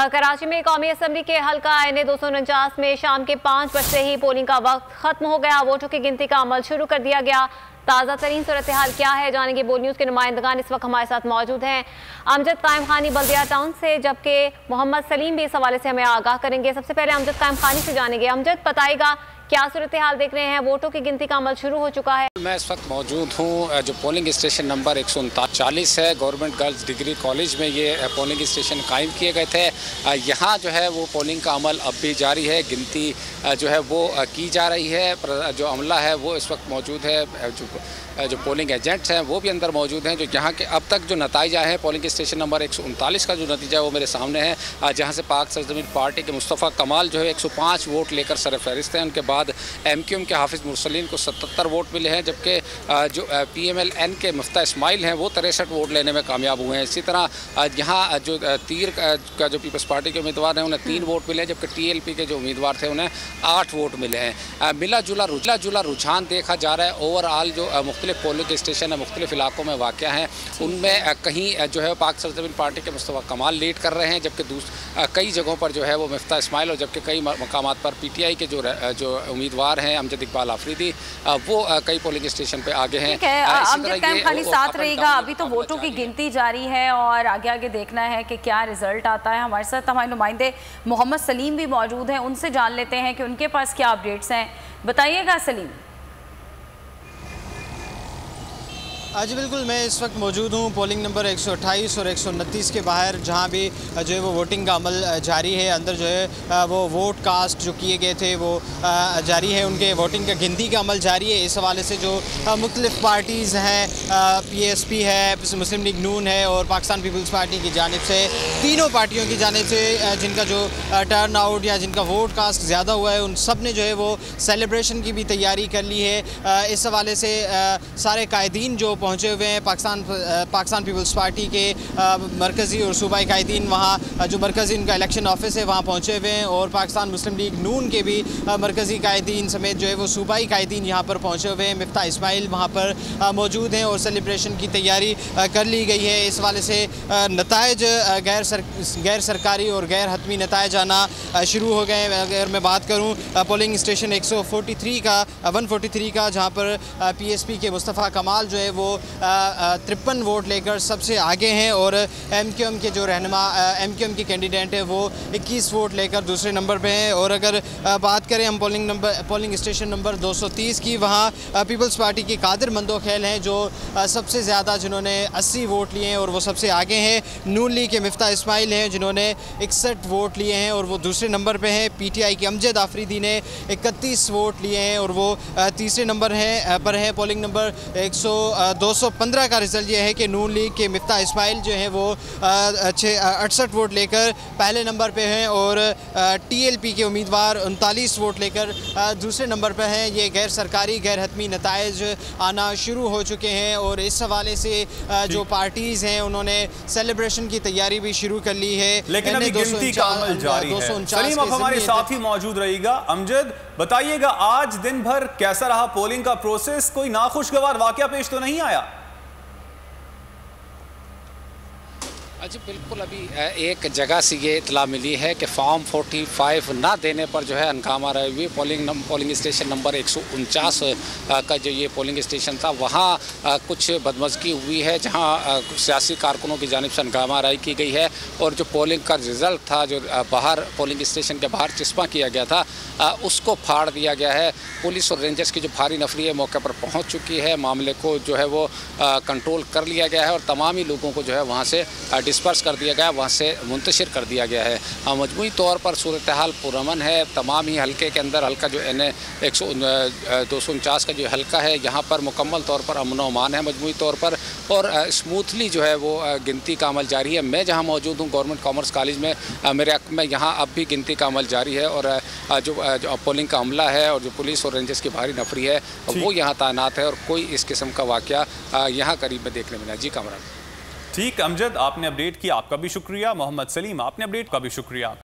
कराची में कौमी असम्बली के हल्का NA 249 में शाम के 5 बजे ही पोलिंग का वक्त खत्म हो गया। वोटों की गिनती का अमल शुरू कर दिया गया। ताज़ा तरीन सूरत हाल क्या है जानेंगे। बोल न्यूज़ के नुमाइंदगान इस वक्त हमारे साथ मौजूद हैं। अमजद कायम खानी बल्दिया टाउन से, जबकि मोहम्मद सलीम भी इस हवाले से हमें आगाह करेंगे। सबसे पहले अमजद कायम खानी से जानेंगे। अमजद, बताइएगा क्या सूरत हाल देख रहे हैं? वोटों की गिनती का अमल शुरू हो चुका है। मैं इस वक्त मौजूद हूँ जो पोलिंग स्टेशन नंबर 139 है, गवर्नमेंट गर्ल्स डिग्री कॉलेज में ये पोलिंग स्टेशन कायम किए गए थे। यहाँ जो है वो पोलिंग का अमल अब भी जारी है, गिनती जो है वो की जा रही है। जो अमला है वो इस वक्त मौजूद है, जो पोलिंग एजेंट्स हैं वो भी अंदर मौजूद हैं। जो यहाँ के अब तक जो नतीजा है पोलिंग स्टेशन नंबर 139 का जो नतीजा है वो मेरे सामने है, जहाँ से पाक सरजमीन पार्टी के मुस्तफ़ा कमाल जो है 105 वोट लेकर सरफहरिस्त हैं। उनके बाद MQM के हाफिज़ मुरसलीन को 77 वोट मिले हैं, जबकि जो PMLN के मुफ्ता इस्माइल हैं वो 63 वोट लेने में कामयाब हुए हैं। इसी तरह यहाँ जो तीर का जो पीपल्स पार्टी के उम्मीदवार हैं उन्हें 3 वोट मिले हैं, जबकि TLP के जो उम्मीदवार थे उन्हें 8 वोट मिले हैं। मिला जुला रुझान देखा जा रहा है। ओवरऑल जो मुख्तलिफ पोलिंग स्टेशन है मुख्तलिफ इलाकों में वाक़ हैं, उनमें कहीं जो है पाक सरजमीन पार्टी के मुस्तफ़ा कमाल लीड कर रहे हैं, जबकि कई जगहों पर जो है वो मुफ्ता इस्माइल, और जबकि कई मकामात पर PTI के जो उम्मीदवार हैं अमजद इकबाल आफरीदी वो कई पोलिंग स्टेशन पे आगे हैं। अमजद कायम खानी साथ रहेगा। अभी तो वोटों की गिनती जारी है और आगे आगे देखना है कि क्या रिजल्ट आता है। हमारे साथ हमारे नुमाइंदे मोहम्मद सलीम भी मौजूद हैं, उनसे जान लेते हैं कि उनके पास क्या अपडेट्स हैं। बताइएगा सलीम। जी बिल्कुल, मैं इस वक्त मौजूद हूँ पोलिंग नंबर 128 और 129 के बाहर, जहाँ भी जो है वो वोटिंग का अमल जारी है। अंदर जो है वो वोट कास्ट जो किए गए थे वो जारी है, उनके वोटिंग का गिनती का अमल जारी है। इस हवाले से जो मुख्तलिफ पार्टीज़ हैं, PSP है, मुस्लिम लीग नून है और पाकिस्तान पीपल्स पार्टी की जानिब से, तीनों पार्टियों की जानिब से जिनका जो टर्न आउट या जिनका वोट कास्ट ज़्यादा हुआ है उन सब ने जो है वो सेलिब्रेशन की भी तैयारी कर ली है। इस हवाले से सारे कायदीन जो पहुँचे हुए हैं, पाकिस्तान पीपल्स पार्टी के मरकज़ी और सूबाई कायदीन, वहाँ जो मरकज़ी उनका इलेक्शन ऑफिस है वहाँ पहुँचे हुए हैं, और पाकिस्तान मुस्लिम लीग नून के भी मरकज़ी कायदीन समेत जो है वो सूबाई कायदीन यहाँ पर पहुँचे हुए हैं। मिफ्ता इस्माइल वहाँ पर मौजूद हैं और सेलिब्रेशन की तैयारी कर ली गई है। इस वाले से नताइज गैर सरकारी और गैर हतमी नताइज आना शुरू हो गए हैं। अगर मैं बात करूँ पोलिंग स्टेशन 143 का जहाँ पर PSP के मुस्तफ़ा कमाल जो है वो 53 वोट लेकर सबसे आगे हैं, और MQM के जो रहनुमा MQM के कैंडिडेट हैं वो 21 वोट लेकर दूसरे नंबर पे हैं। और अगर बात करें हम पोलिंग स्टेशन नंबर 230 की, वहाँ पीपल्स पार्टी के कादिर मंदोखेल हैं जो सबसे ज़्यादा, जिन्होंने 80 वोट लिए हैं और वो सबसे आगे हैं। नून लीग के मिफ्ता इस्माइल हैं जिन्होंने 61 वोट लिए हैं और वो दूसरे नंबर पर हैं। PTI के अमजद आफरीदी ने 31 वोट लिए हैं और वो तीसरे नंबर पर हैं। पोलिंग नंबर 215 का रिज़ल्ट ये है कि नून लीग के मिफ्ता इस्माइल जो हैं वो 68 वोट लेकर पहले नंबर पे हैं, और TLP के उम्मीदवार 39 वोट लेकर दूसरे नंबर पर हैं। ये गैर सरकारी गैर हतमी नताइज आना शुरू हो चुके हैं, और इस हवाले से जो पार्टीज़ हैं उन्होंने सेलिब्रेशन की तैयारी भी शुरू कर ली है। लेकिन अभी गिनती का अमल जारी है। सलीम अब हमारे साथ ही मौजूद रहिएगा। अमजद, बताइएगा आज दिन भर कैसा रहा पोलिंग का प्रोसेस? कोई नाखुशगवार वाकया पेश तो नहीं आया? जी बिल्कुल, अभी एक जगह से ये इतला मिली है कि फॉर्म 45 ना देने पर जो है हंगामा रही हुई पोलिंग स्टेशन नंबर 149 का जो ये पोलिंग स्टेशन था वहाँ कुछ बदमज़गी हुई है, जहाँ सियासी कारकुनों की जानिब से हंगामा राई की गई है, और जो पोलिंग का रिज़ल्ट था जो बाहर पोलिंग स्टेशन के बाहर चिस्पा किया गया था उसको फाड़ दिया गया है। पुलिस और रेंजर्स की जो भारी नफरी है मौके पर पहुँच चुकी है। मामले को जो है वो कंट्रोल कर लिया गया है और तमाम ही लोगों को जो है वहाँ से डिस्पर्स कर दिया गया, वहाँ से मुंतशिर कर दिया गया है। मजमूई तौर पर सूरत हाल पुरअमन है। तमाम ही हल्के के अंदर हल्का जो NA 249 का जो हल्का है यहाँ पर मुकम्मल तौर पर अमन व अमान है मजमूई तौर पर, और स्मूथली जो है वो गिनती का अमल जारी है। मैं जहाँ मौजूद हूँ गवर्नमेंट कॉमर्स कॉलेज में, मेरे हक़ में यहाँ अब भी गिनती का अमल जारी है, और जो पोलिंग का अमला है और जो पुलिस और रेंजर्स की भारी नफरी है वो यहाँ तैनात है, और कोई इस किस्म का वाक़या यहाँ करीब में देखने मिला। जी कामरान। ठीक, अमजद आपने अपडेट किया, आपका भी शुक्रिया। मोहम्मद सलीम आपने अपडेट का भी शुक्रिया।